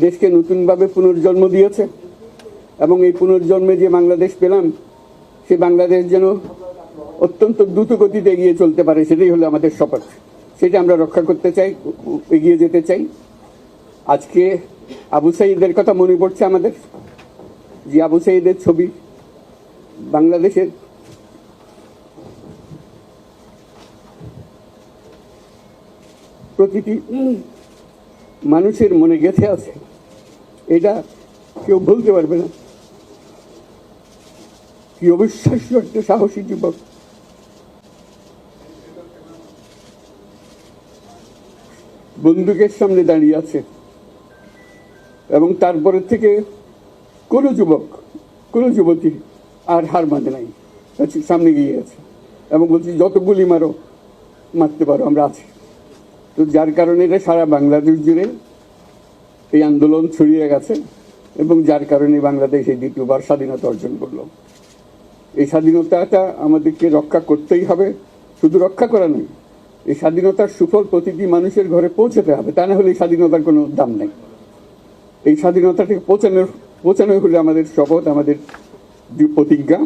দেশকে নতুনভাবে পুনর্জন্ম দিয়েছে এবং এই পুনর্জন্মে যে বাংলাদেশ পেলাম সে বাংলাদেশ যেন অত্যন্ত দ্রুত গতিতে এগিয়ে চলতে পারে, সেটাই হলো আমাদের শপথ। সেটা আমরা রক্ষা করতে চাই, এগিয়ে যেতে চাই। আজকে আবু সাঈদের কথা মনে পড়ছে আমাদের, যে আবু সাঈদের ছবি বাংলাদেশের প্রতিটি মানুষের মনে গেঁথে আছে, এটা কেউ বলতে পারবে না। কি অবিশ্বাস্য একটা সাহসী যুবক, বন্দুকের সামনে দাঁড়িয়ে আছে এবং তারপরে থেকে কোনো যুবক, কোনো যুবতী আর হার মানে নাই, সামনে গিয়ে আছে এবং বলছি যত গুলি মারো, মারতে পারো, আমরা আছি। তো যার কারণে এটা সারা বাংলাদেশ জুড়ে এই আন্দোলন ছড়িয়ে গেছে এবং যার কারণে বাংলাদেশ এই দ্বিতীয়বার স্বাধীনতা অর্জন করলো। এই স্বাধীনতাটা আমাদেরকে রক্ষা করতেই হবে, শুধু রক্ষা করা নয়, এই স্বাধীনতার সুফল প্রতিটি মানুষের ঘরে পৌঁছাতে হবে, তা না হলে এই স্বাধীনতার কোনো দাম নেই। এই স্বাধীনতাটাকে পৌঁছানোই হলে আমাদের শপথ, আমাদের প্রতিজ্ঞা।